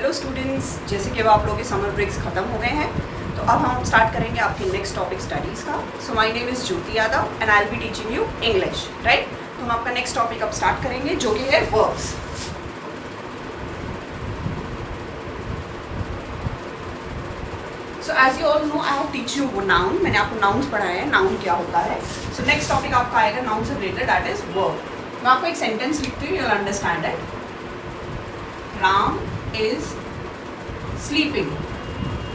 Hello students, जैसे कि अब आप लोगों के समर ब्रेक्स ख़त्म हो गए हैं तो अब हम स्टार्ट करेंगे आपके नेक्स्ट टॉपिक स्टडीज़ का। So my name is Jyoti Yadav and I will be teaching you English, right. तो हम आपका नेक्स्ट टॉपिक अब स्टार्ट करेंगे जो कि है verbs. So as you all know I have teach you noun. मैंने आपको नाउन्स पढ़ाया है, नाउन क्या होता है। सो नेक्स्ट टॉपिक आपका आएगा नाउन से रिलेटेड, दैट इज वर्ब। मैं आपको एक सेंटेंस लिखती हूँ, you will understand it. Ram is sleeping,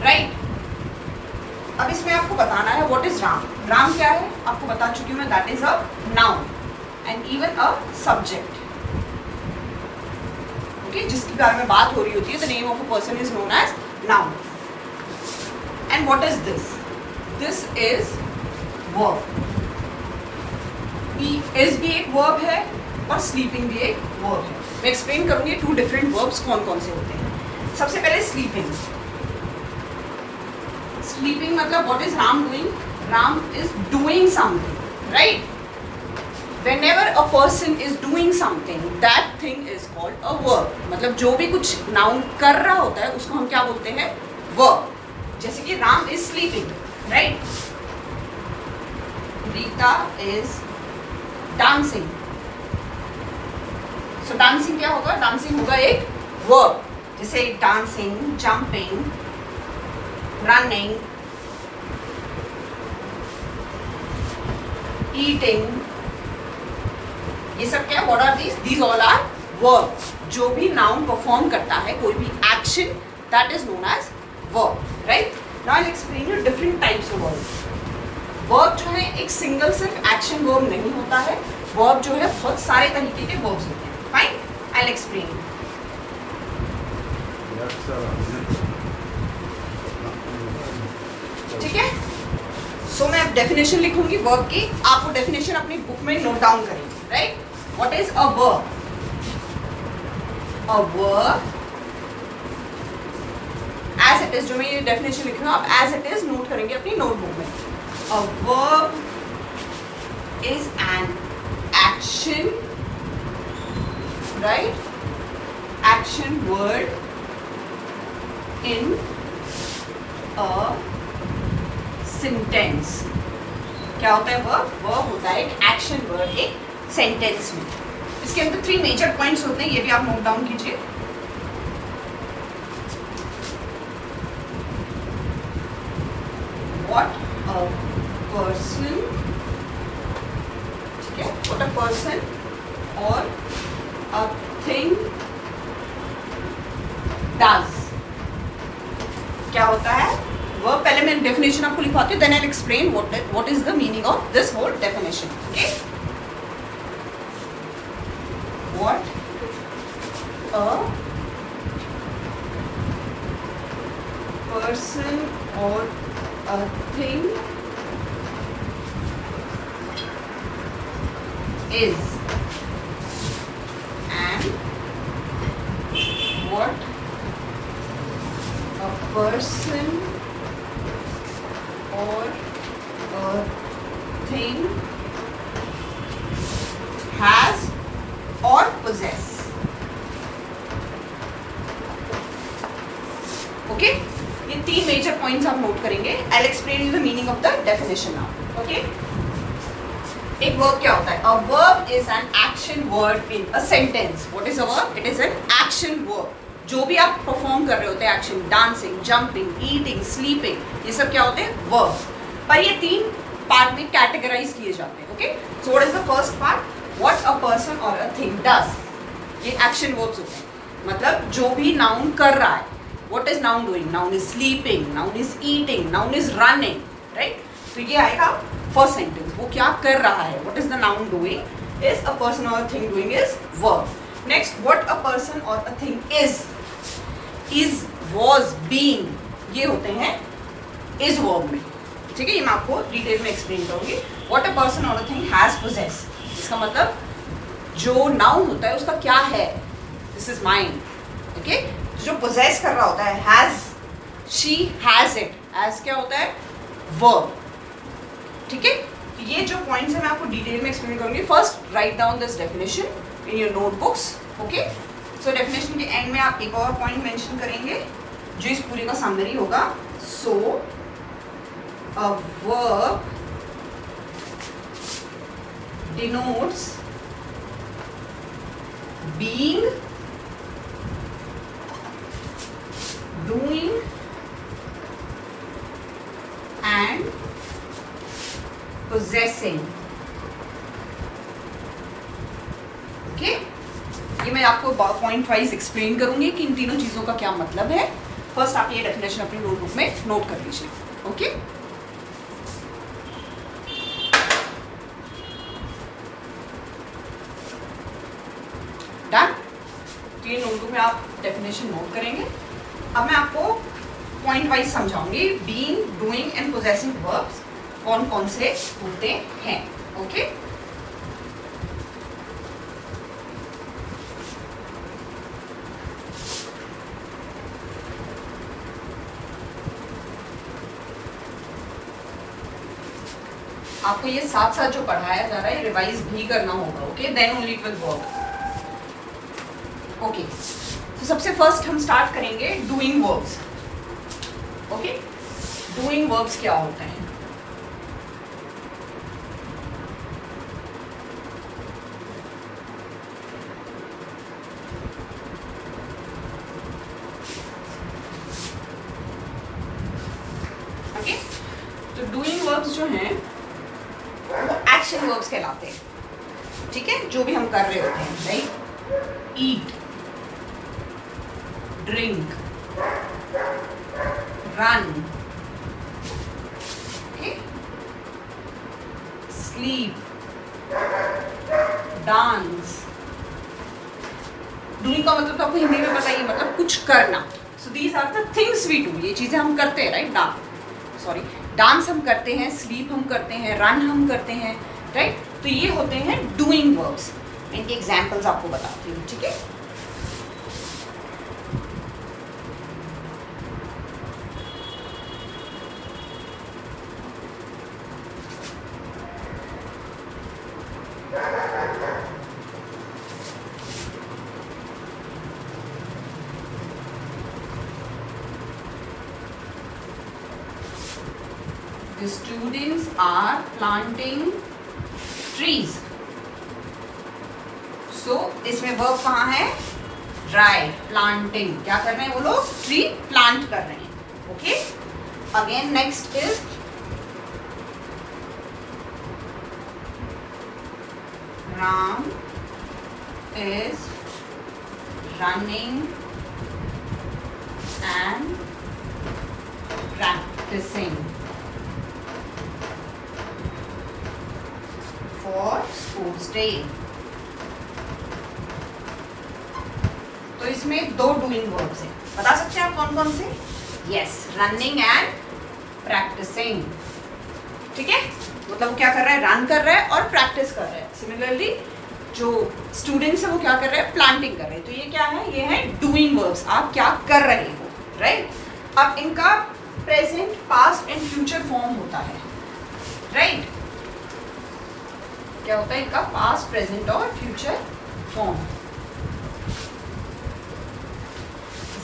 right. अब इसमें आपको बताना है व्हाट इज राम। राम क्या है आपको बता चुकी हूँ मैं, that is a noun and even a subject, okay, जिसके बारे में बात हो रही होती है। The name of a person is known as noun. And what is this? This is verb. Is भी एक वर्ब है और स्लीपिंग भी एक वर्ब है। मैं एक्सप्लेन करूंगी टू डिफरेंट वर्ब्स कौन कौन से होते हैं। सबसे पहले स्लीपिंग। स्लीपिंग मतलब what is Ram doing? Ram is doing something, right. Whenever a person is doing something, that thing is called a verb। मतलब जो भी कुछ नाउन कर रहा होता है उसको हम क्या बोलते हैं? वर्ब। जैसे कि Ram is sleeping, right. Rita is dancing. So dancing क्या होगा? डांसिंग होगा एक वर्ब। जैसे डांसिंग, जंपिंग, रनिंग, ईटिंग, ये सब क्या? What are these? These all are verb. जो भी नाउन परफॉर्म करता है, कोई भी action, that is known as verb, right. Now I will explain you different types of verb. Verb जो है एक सिंगल सिर्फ एक्शन वर्ब नहीं होता है। वर्ब जो है बहुत सारे तरीके के वर्ब्स होते हैं। Fine, I will explain. ठीक है, सो मैं अब डेफिनेशन लिखूंगी वर्ब की। आप वो डेफिनेशन अपनी बुक में नोट डाउन करेंगे, right. What is a verb? A verb as it is, जो मैं ये डेफिनेशन लिख रही हूँ आप एज इट इज नोट करेंगे अपनी नोटबुक में। A verb is an action, right, action word in a sentence। क्या होता है वर्ब? वर्ब होता है एक एक्शन वर्ड एक सेंटेंस में। इसके अंदर 3 मेजर पॉइंट्स होते हैं, ये भी आप नोट डाउन कीजिए। What a person, ठीक है, what a person or a thing does। क्या होता है वर्ब? पहले मैं डेफिनेशन आपको लिखवाती हूँ, then I will explain what is the meaning of this whole definition, okay. What a person or a thing is and what a person or a thing has or possess, okay। ये 3 major points आप note करेंगे। आई will explain you the meaning of the definition now, okay. एक verb क्या होता है? A verb is an action word in a sentence. What is a verb? It is an action verb. जो भी आप perform कर रहे होते हैं action, dancing, jumping, eating, sleeping, ये सब क्या होते हैं? वर्ब। पर ये 3 पार्ट में कैटेगराइज किए जाते हैं, okay. So what is the first part? What a person or a thing does. ये एक्शन वर्ब्स होते हैं, मतलब जो भी नाउन कर रहा है। What is noun doing? Noun is sleeping, noun is eating, noun is running, right. तो ये आएगा फर्स्ट सेंटेंस, वो क्या कर रहा है। What is the noun doing? Is a person or a thing doing is verb. Next, what a person or a thing is was, being, ये होते हैं is verb में, ठीक है। ये मैं आपको डिटेल में एक्सप्लेन करूंगी। What a person or a thing has possess, इसका मतलब जो नाउन होता है उसका क्या है? This is mine, okay। जो possess कर रहा होता है has, she has it, as क्या होता है? verb, ठीक है। ये जो पॉइंट्स है मैं आपको डिटेल में एक्सप्लेन करूंगी। First write down this definition in your notebooks, okay. So definition के एंड में आप एक और पॉइंट मेंशन करेंगे जो इस पूरे का समरी होगा. So a verb denotes being, doing and possessing. Okay, ये मैं आपको पॉइंट वाइज एक्सप्लेन करूंगी कि इन तीनों चीजों का क्या मतलब है. फर्स्ट आप ये डेफिनेशन अपनी नोटबुक में नोट कर लीजिए. Okay, done. तो ये नोटबुक में आप डेफिनेशन नोट करेंगे. अब मैं आपको पॉइंट वाइज समझाऊंगी. Being, doing and possessing verbs कौन कौन से होते हैं. ओके, आपको ये साथ साथ जो पढ़ाया जा रहा है रिवाइज भी करना होगा. Okay, then only it will work. Okay, तो सबसे फर्स्ट हम स्टार्ट करेंगे doing verbs. Okay, doing verbs क्या होते हैं? ओके, तो डूइंग वर्ब्स जो हैं वो एक्शन वर्ब्स कहलाते हैं. ठीक है, जो भी हम कर रहे होते हैं. Right, eat, drink, run, sleep, dance. Doing का मतलब तो आपको हिंदी में बताइए, मतलब कुछ करना. So these are the things we do. ये चीजें हम करते हैं. राइट, डांस हम करते हैं, स्लीप हम करते हैं, रन हम करते हैं. राइट, तो ये होते हैं डूइंग वर्ब्स. इनके एग्जाम्पल्स आपको बताती हूँ. ठीक है, the students are planting trees. So इसमें वर्ब कहाँ है? Right, planting. क्या कर रहे हैं वो लोग? ट्री प्लांट कर रहे हैं. Okay, again next is Ram is running and practicing for sports day. तो इसमें दो डूइंग वर्ब्स हैं. बता सकते हैं आप कौन कौन से? Yes, running and practising. ठीक है, मतलब वो क्या कर रहा है? रन कर रहा है और प्रैक्टिस कर रहा है. सिमिलरली जो स्टूडेंट्स है वो क्या कर रहे हैं? प्लांटिंग कर रहे हैं. तो ये क्या है? ये है डूइंग वर्ब्स. आप क्या कर रहे हो. राइट, अब इनका present, past and future form होता है. राइट, क्या होता है इनका? पास्ट, प्रेजेंट और फ्यूचर फॉर्म.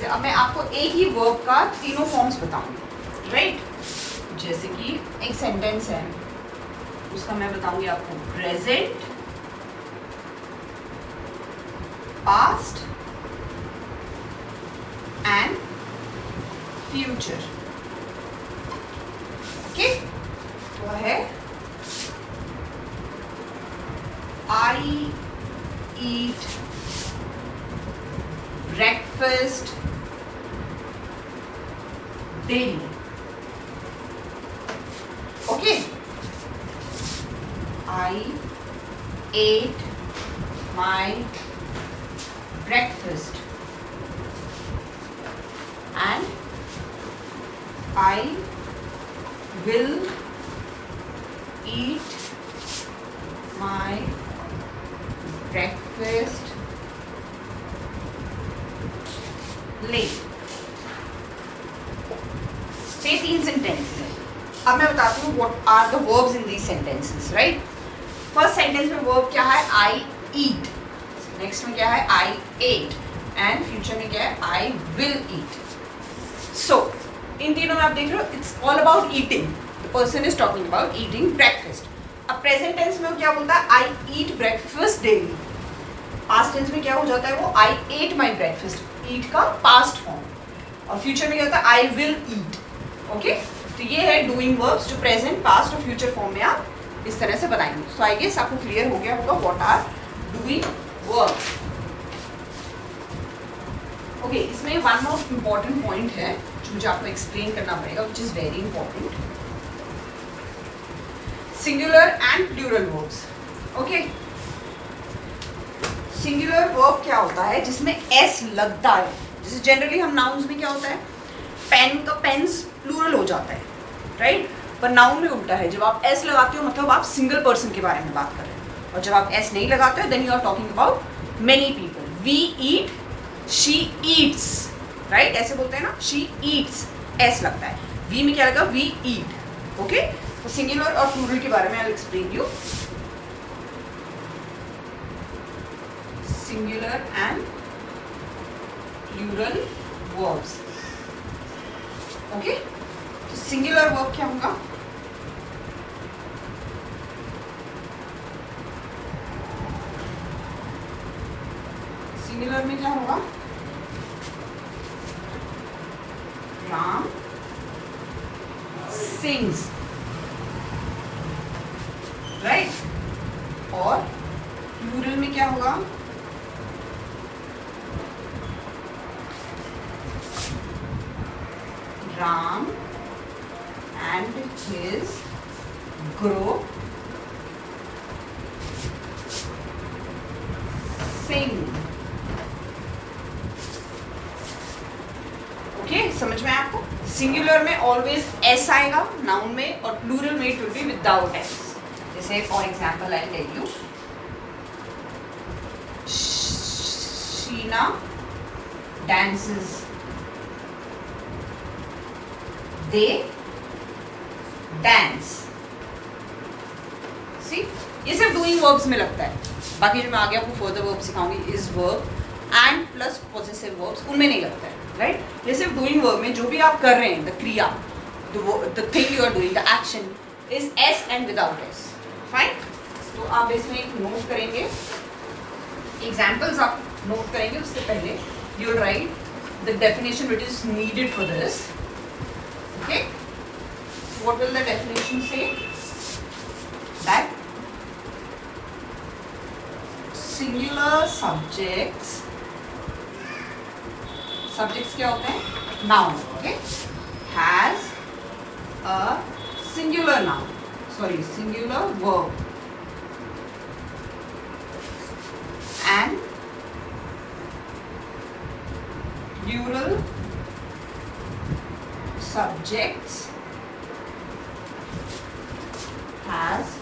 अब मैं आपको एक ही वर्ब का तीनों फॉर्म्स बताऊंगी. राइट, जैसे कि एक सेंटेंस है, उसका मैं बताऊंगी आपको present, past and future. Okay, तो है I eat breakfast daily. Okay, I ate my breakfast and I will eat my breakfast late. ये 3 सेंटेंसेस हैं. अब मैं बताती हूँ what are the verbs in these sentences. Right, first sentence में verb क्या है? I eat. नेक्स्ट में क्या है? आई एट. एंड फ्यूचर में क्या है, आई विल ईट. सो इन तीनों में आप देख रहे हो, it's all about eating. The person is talking about eating breakfast. अब प्रेजेंट टेंस में क्या बोलता है, I eat breakfast daily. Past tense में क्या हो जाता है वो, आई एट माई ब्रेकफास्ट, ईट का पास्ट फॉर्म. और फ्यूचर में क्या होता है, आई विल ईट. ओके, तो ये है डूइंग वर्ब्स जो प्रेजेंट, पास्ट और फ्यूचर फॉर्म में आप इस तरह से बताएंगे. सो आई गेस आपको क्लियर हो गया होगा what are doing verbs. Okay, इसमें वन मोस्ट इम्पॉर्टेंट पॉइंट है जो मुझे आपको एक्सप्लेन करना पड़ेगा, which is very important. Singular and plural verbs. Okay, singular verb क्या होता है जिसमें एस लगता है. जैसे जनरली हम नाउन्स में क्या होता है, पेन का पेन्स प्लूरल हो जाता है, राइट. पर नाउन में उल्टा है, जब आप एस लगाते हो मतलब आप सिंगल पर्सन के बारे में बात कर रहे हो, और जब आप एस नहीं लगाते हो then you are talking about many people. We eat, she eats, right, ऐसे बोलते हैं ना, शी ईट्स, एस लगता है. वी में क्या लगा, वी ईट. ओके, तो सिंगुलर और प्लूरल के बारे में I will explain you. Singular and plural verbs. Okay, तो सिंगुलर वर्ब क्या होगा, सिंगुलर में क्या होगा, राम सिंग्स, राइट. और प्लूरल में क्या होगा, Ram and his group sing. Okay, समझ में आपको. सिंगुलर में ऑलवेज एस आएगा नाउन में, और प्लूरल में it will be without S. जैसे for example I tell you, Sheena dances, they dance. See, ये सिर्फ डूइंग वर्ब्स में लगता है. बाकी जो मैं आगे आपको फर्दर वर्ब सिखाऊंगी, is verb and plus possessive verbs, उनमें नहीं लगता है, राइट. ये सिर्फ डूइंग वर्ब में जो भी आप कर रहे हैं, द क्रिया, the thing you are doing, the action is S and without S. Fine. तो आप इसमें एक नोट करेंगे, एग्जाम्पल्स आप नोट करेंगे. उससे पहले you will write the definition which is needed for this. Okay, so what will the definition say? That singular subjects क्या होते हैं, noun, okay, has a singular noun, sorry, singular verb and plural subjects has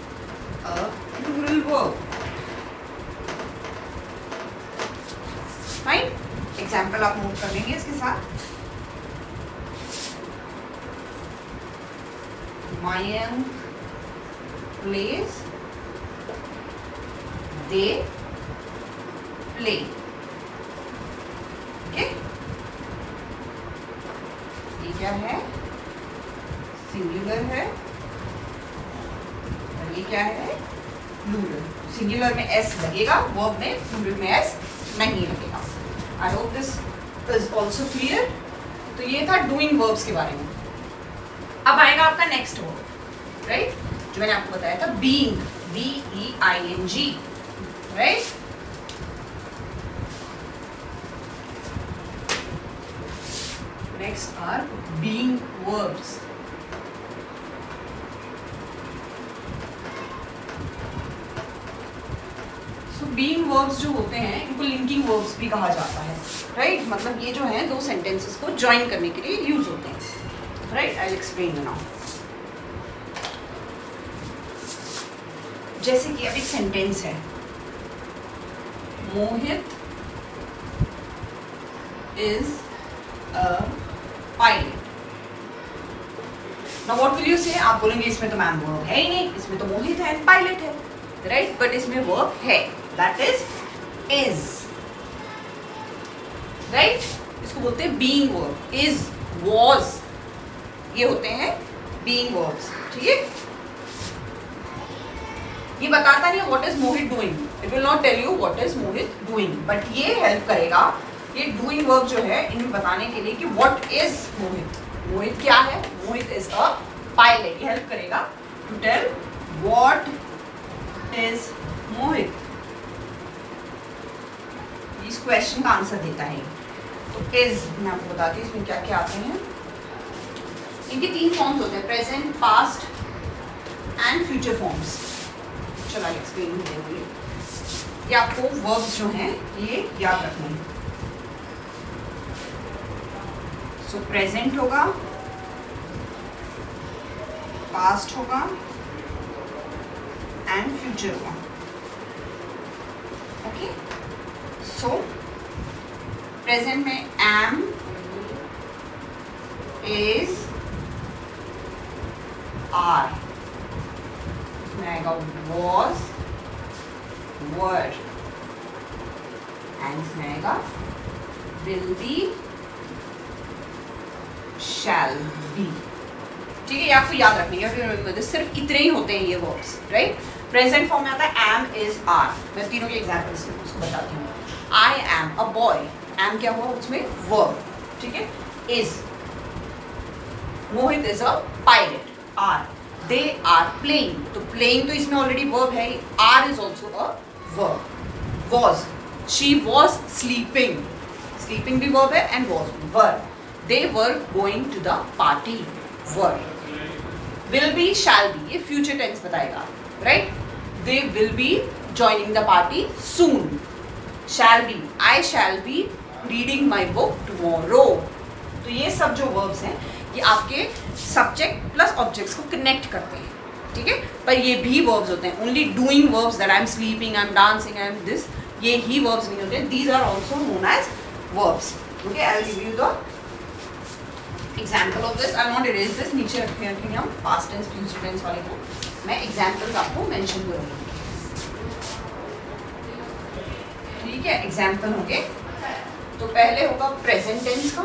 a plural verb. Fine. Example आप note कर लेंगे इसके साथ. Mayank plays, they play. Okay. ये क्या है, सिंगुलर है, और ये क्या है, प्लूरल. सिंगुलर में एस लगेगा वर्ब में, प्लूरल में एस नहीं लगेगा. I hope this is also clear. तो ये था डूइंग वर्ब्स के बारे में. अब आएगा आपका नेक्स्ट वर्ब, राइट, जो मैंने आपको बताया था, being, BEING, right. Next are being verbs. So being verbs जो होते हैं इनको linking verbs भी कहा जाता है, right? मतलब ये जो हैं दो sentences को join करने के लिए use होते हैं, right? I'll explain you now. जैसे कि अब एक sentence है, मोहित is a pilot. Now what will you say? आप बोलेंगे इसमें तो मैम वर्ब है ही नहीं, इसमें तो मोहित है, पायलट है, राइट. बट इसमें वर्ब है, दैट इज. राइट? इसको बोलते हैं बीइंग वर्ब. इज, वॉज, ये होते हैं बीइंग वर्ब्स. ठीक है? ये बताता नहीं what is Mohit doing. It will not tell you what is Mohit doing, but ये हेल्प करेगा, ये डूइंग वर्ब जो है इन्हें बताने के लिए कि व्हाट इज मोहित. मोहित क्या है? मोहित इज अ पायलट. ये हेल्प करेगा टू टेल व्हाट इज मोहित. इस क्वेश्चन का आंसर देता है. तो इज मैं आपको बताती हूँ इसमें क्या क्या आते हैं. इनके 3 फॉर्म्स होते हैं, present, past and future forms. चलो आई एक्सप्लेन देंगे. ये आपको वर्ब्स जो हैं ये याद रखने हैं. सो प्रेजेंट होगा, पास्ट होगा एंड फ्यूचर होगा. ओके? सो प्रेजेंट में एम, इज, आर. इसमें आएगा वॉज, वर, एंड इसमें आएगा विल बी, शैल बी. ठीक है? ये आपको याद रखनी है. सिर्फ इतने ही होते हैं ये वर्ब्स. राइट? प्रेजेंट फॉर्म में आता है एम, इज, आर. मैं तीनों के एग्जाम्पल्स उसको बताती हूँ. I am a boy. Am क्या हुआ उसमें? वर्ब. ठीक है? Is, Mohit is a pilot. Are, they are playing. तो प्लेइंग तो इसमें ऑलरेडी वर्ब है. Are is also a verb. Was, she was sleeping. Sleeping भी वर्ब है एंड वॉज भी. Were, they were going to the party. were. will be, shall be, ये future tense बताएगा. right? they will be joining the party soon. shall be, I shall be reading my book tomorrow. तो ये सब जो verbs हैं ये आपके subject plus objects को connect करते हैं. ठीक है? पर ये भी verbs होते हैं. only doing verbs that I am sleeping, I am dancing, I am this, ये ही verbs नहीं होते. these are also known as verbs. okay? I will give you the example of this. I not erase this. नीचे रखेंगे हम past tense future tense वाले को. मैं examples आपको मेंशन करूँगी. ठीक है? एग्जाम्पल होंगे. तो पहले होगा प्रेजेंट टेंस का.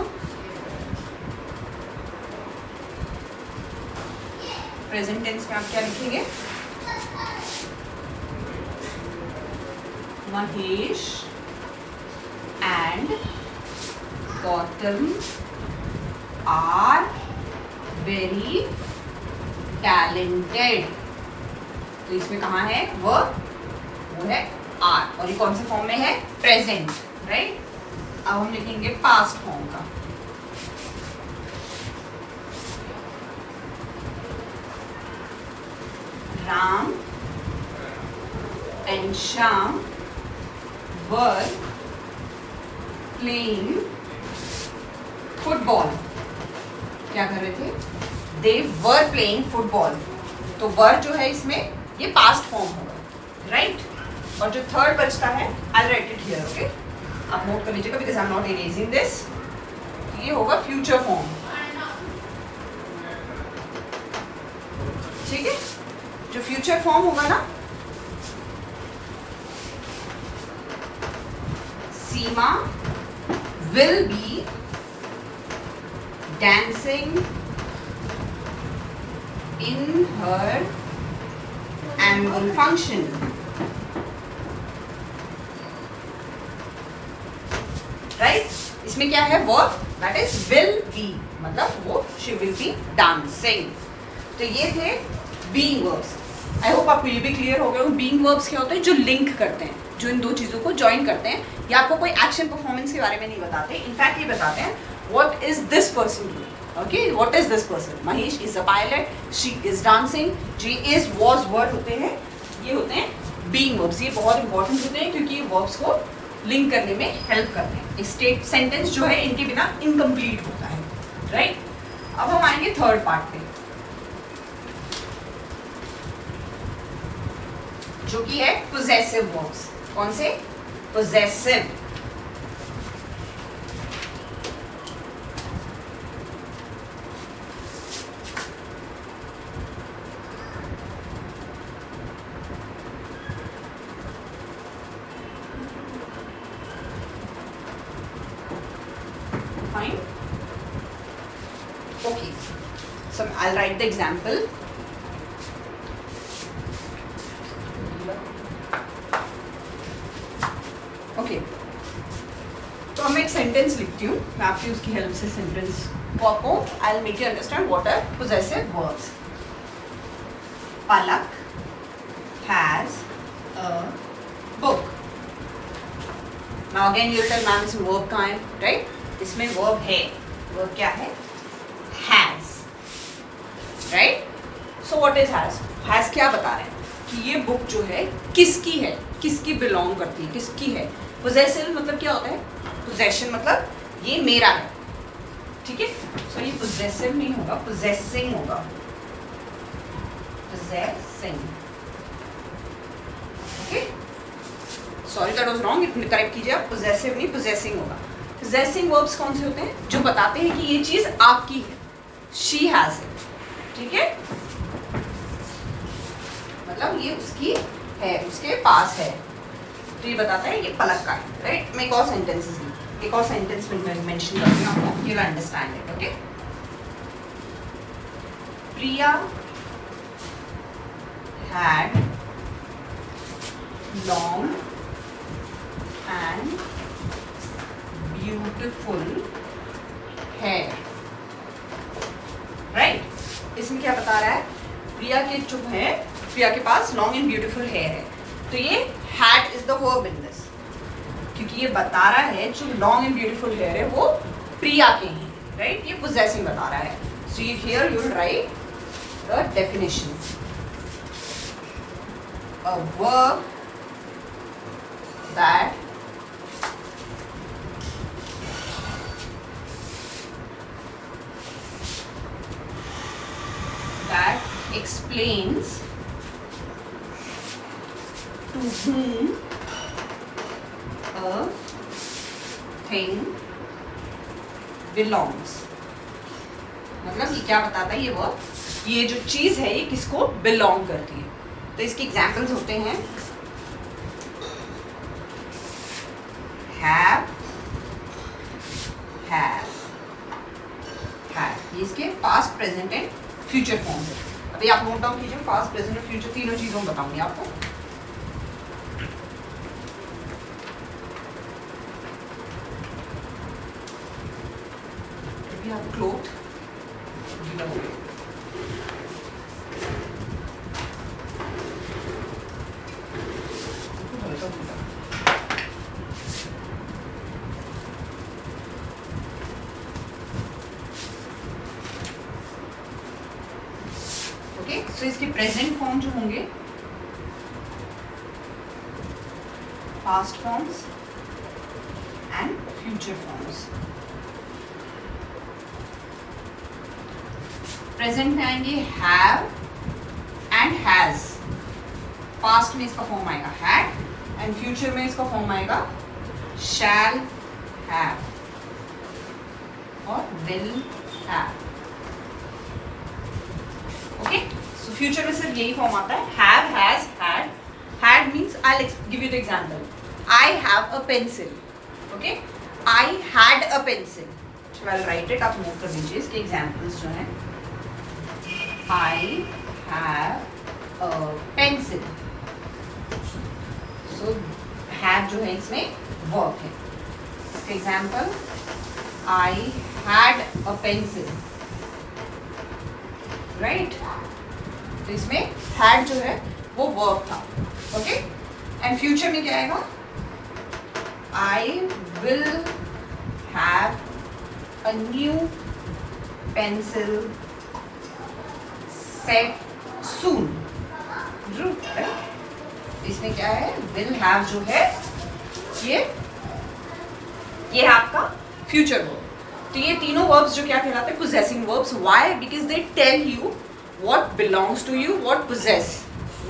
प्रेजेंट टेंस में आप क्या लिखेंगे? Mahesh and Gautam are very talented. तो इसमें कहाँ है वर्ब? वो है आर. और ये कौन से फॉर्म में है? प्रेजेंट. राइट? अब हम लिखेंगे पास्ट फॉर्म का. Ram and Shyam were playing football. क्या कर रहे थे? दे वर प्लेइंग फुटबॉल. तो वर जो है इसमें ये पास्ट फॉर्म होगा. राइट? और जो थर्ड बचता है आई राइट इट हियर. ओके? आप नोट कर लीजिएगा because I am not erasing this. ये होगा फ्यूचर फॉर्म. ठीक है? जो फ्यूचर फॉर्म होगा ना, Seema will be dancing in her annual function. right? इसमें क्या है? verb that is will be. मतलब वो she will be dancing. तो ये थे being verbs. आई होप आपको ये भी क्लियर हो गया. being verbs क्या होते हैं? जो लिंक करते हैं, जो इन दो चीज़ों को ज्वाइन करते हैं. ये आपको कोई एक्शन परफॉर्मेंस के बारे में नहीं बताते. इनफैक्ट ये बताते हैं what is this person doing. okay? what is this person? Mahesh is a pilot, she is dancing, she is, was, were होते हैं. ये होते हैं being verbs. ये बहुत इंपॉर्टेंट होते हैं क्योंकि ये verbs को लिंक करने में हेल्प करते हैं. स्टेट सेंटेंस जो है इनके बिना इनकम्प्लीट होता है. राइट? अब हम आएंगे थर्ड पार्ट पे जो कि है possessive verbs. कौन से? possessive. Okay, so I'll write the example. Okay, तो मैं एक सेंटेंस लिखती हूँ, मैं आपकी उसकी हेल्प से सेंटेंस को आपको I'll make you understand what are possessive verbs. Palak has a book. Now again you will tell ma'am इसमें verb कहाँ है, right? इसमें verb है, verb क्या है? Has, right? So what is has? Has क्या बता रहे हैं कि ये बुक जो है किसकी है, किसकी बिलोंग करती है, किसकी है. Possessive मतलब क्या होता है? Possession मतलब ये मेरा है, ठीक है. सो ये possessive नहीं होगा, possessing होगा. Possessing. Okay? Sorry that was wrong. इतने करेक्ट कीजिए आप. Possessive नहीं, possessing होगा. Possessing verbs कौन से होते हैं? जो बताते हैं कि ये चीज आपकी है. She has it. ठीक है? मतलब ये उसकी है, उसके पास है. तो ये बताता है ये पलक का है, राइट. मैं एक और सेंटेंसेस एक और सेंटेंस में मेंशन करती हूँ आपको, you will understand it. Okay. Priya had long and beautiful hair. Right. इसमें क्या बता रहा है? प्रिया के जो है, प्रिया के पास लॉन्ग एंड ब्यूटीफुल हेयर है. तो ये had is the verb in this, क्योंकि ये बता रहा है जो लॉन्ग एंड ब्यूटीफुल हेयर है वो प्रिया के हैं, राइट. ये पोजेसिंग बता रहा है. So here you will write the definition. A verb that explains to whom a thing belongs. मतलब ये क्या बताता है? ये वर्ब, ये जो चीज है ये किसको बिलोंग करती है. तो इसके एग्जाम्पल्स होते हैं have, ये इसके past, present and future form है. अभी आप नोट डाउन कीजिए. पास्ट, प्रेजेंट और फ्यूचर तीनों चीजों में बताऊंगी आपको. Cloth okay. सो इसके प्रेजेंट फॉर्म जो होंगे, past forms and future forms. Present में आएंगे हैव एंड हैज. पास्ट में इसका फॉर्म आएगा हैड एंड फ्यूचर में इसका फॉर्म आएगा शैल हैव और will have. Okay. So future में सिर्फ यही फॉर्म आता है, have, has, had. Had means I give you the example. I have a pencil. Okay. I had a pencil. I will write it. आप note कर लीजिए इसके एग्जाम्पल्स जो हैं. I have a pencil. So have जो है इसमें verb है. Example, I had a pencil. Right? तो इसमें had जो है वो verb था. Okay? And future में क्या आएगा? I will have a new pencil set soon. Right? इसमें क्या है? Will have जो है ये है आपका फ्यूचर वर्ब. तो ये तीनों वर्ब्स जो क्या कहलाते हैं? possessing verbs. Why? Because they tell you what belongs to you, what possess,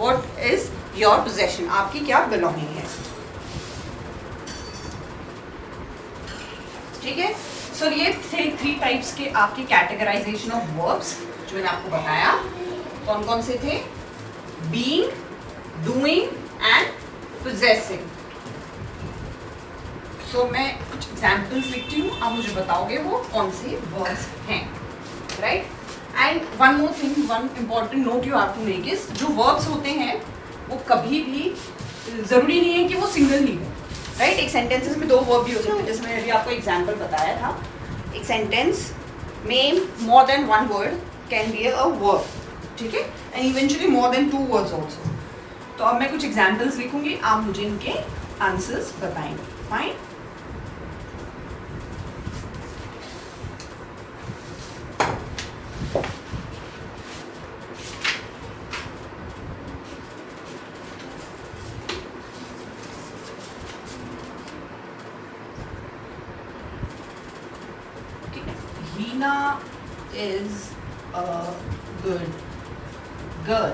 what is your possession. आपकी क्या belonging है. ठीक है. सो ये थे 3 टाइप्स के आपके कैटेगराइजेशन ऑफ वर्ब्स जो मैंने आपको बताया. कौन कौन से थे? Being, doing and possessing. So मैं कुछ एग्जाम्पल्स लिखती हूँ, आप मुझे बताओगे वो कौन से वर्ड्स हैं. Right. And one more thing, one important note you have to make is, जो वर्ब्स होते हैं वो कभी भी ज़रूरी नहीं है कि वो सिंगल ही हो. राइट. एक सेंटेंसेस में दो वर्ब भी हो सकते हैं, जैसे मैंने अभी आपको एग्जाम्पल बताया था. एक सेंटेंस में more than one word can be a verb. ठीक है. And eventually more than two words also. तो अब मैं कुछ एग्जाम्पल्स लिखूंगी, आप मुझे इनके आंसर्स बताएंगे. Fine. Hina is a good girl.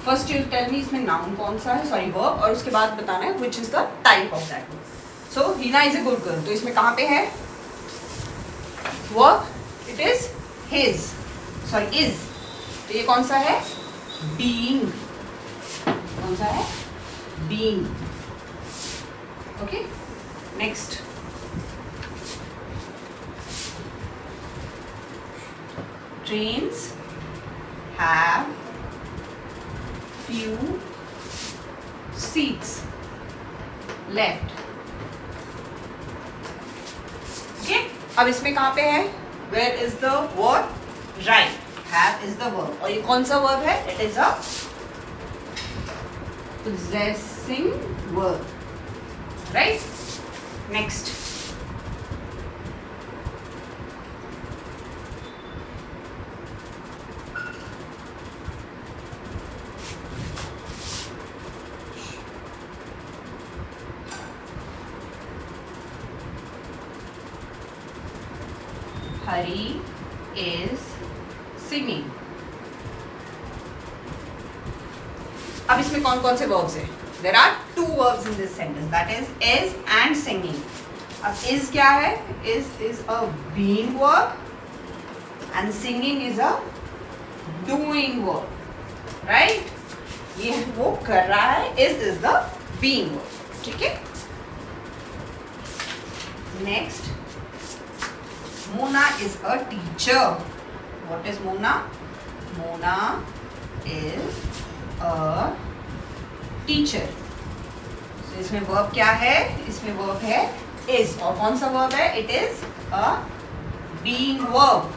First you tell me इसमें नाउन कौन सा है, सॉरी वर्ब, और उसके बाद बताना है which is the type of that verb. So Hina is a good girl, तो इसमें कहाँ पे है verb? It is his, sorry is. तो ये कौन सा है? बीइंग. कौन सा है? Being. Okay. Next. Trains have few seats left. Okay? अब इसमें कहाँ पे है? Where is the verb? Right. Have is the verb. और ये कौन सा verb है? It is a possessing verb. Right? Next. Hari is singing. अब इसमें कौन कौन से verbs हैं? There are two verbs in this sentence, that is and singing. अब is क्या है? Is a being verb and singing is a doing verb. Right? ये वो कर रहा है. is the being verb. ठीक है? Next. Mona is a teacher. What is Mona? Mona is a teacher. So इसमें verb क्या है? इसमें verb है is. और कौन सा verb है? It is a being verb.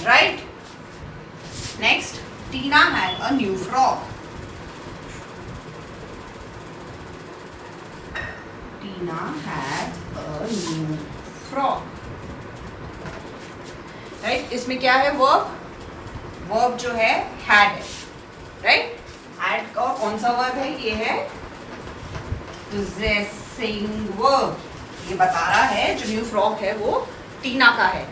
Right? Next, Tina had a new frock. Tina had a new frock. Right? इसमें क्या है verb? Verb जो है had है. Right? Had का कौन सा verb है? ये है possessing verb. ये बता रहा है जो new frock है वो टीना का है.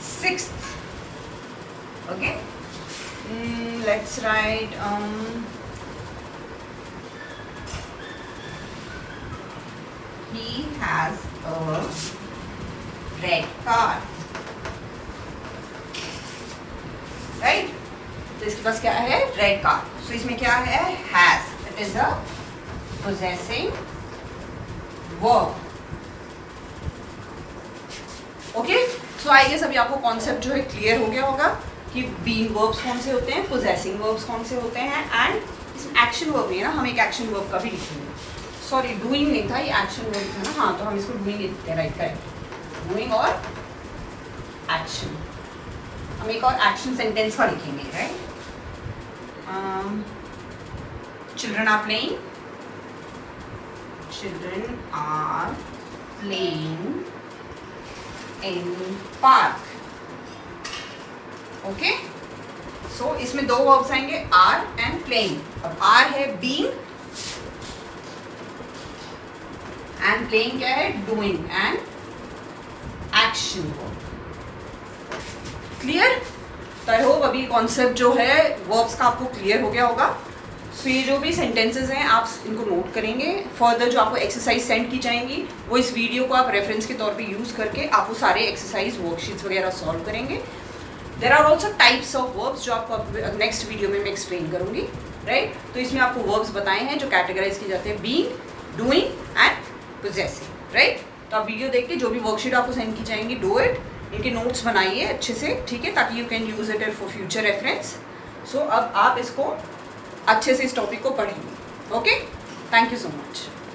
Sixth. Okay? Let's write he has a red car. Right? तो इसके पास क्या है? Red car. So इसमें क्या है? Has. It is a possessing verb. Okay? So I guess अभी आपको कॉन्सेप्ट जो है क्लियर हो गया होगा कि being verbs कौन से होते हैं, possessing verbs कौन से होते हैं, and इसमें action verb नहीं है ना, हम एक action verb का भी लिखेंगे. सॉरी डूइंग नहीं था, ये एक्शन वर्ब था ना. हाँ, तो हम इसको डूइंग लिखते हैं. Right, correct. डूइंग और एक्शन. हम एक और एक्शन सेंटेंस का लिखेंगे. Right. Children are playing. Children are playing in park. Okay. So इसमें दो वर्ब्स आएंगे, आर एंड प्लेइंग. अब आर है बीइंग एंड प्लेइंग क्या है? Doing and action verb. Clear? तो आई होप अभी कॉन्सेप्ट जो है वर्ब्स का आपको क्लियर हो गया होगा. सो ये जो भी सेंटेंसेस हैं आप इनको नोट करेंगे. फर्दर जो आपको एक्सरसाइज सेंड की जाएंगी वो इस वीडियो को आप रेफरेंस के तौर पे यूज़ करके आप वो सारे एक्सरसाइज वर्कशीट्स वगैरह सॉल्व करेंगे. There are also types of verbs जो आपको नेक्स्ट वीडियो में मैं एक्सप्लेन करूँगी. राइट? तो इसमें आपको वर्ब्स बताए हैं जो कैटेगराइज किए जाते हैं being, doing and possessing, right? तो आप वीडियो देख के जो भी वर्कशीट आपको सेंड की जाएंगी, डू इट, इनके नोट्स बनाइए अच्छे से, ठीक है, ताकि you can use it for future reference. So अब आप इसको अच्छे से इस टॉपिक को पढ़ेंगे. Okay, thank you so much.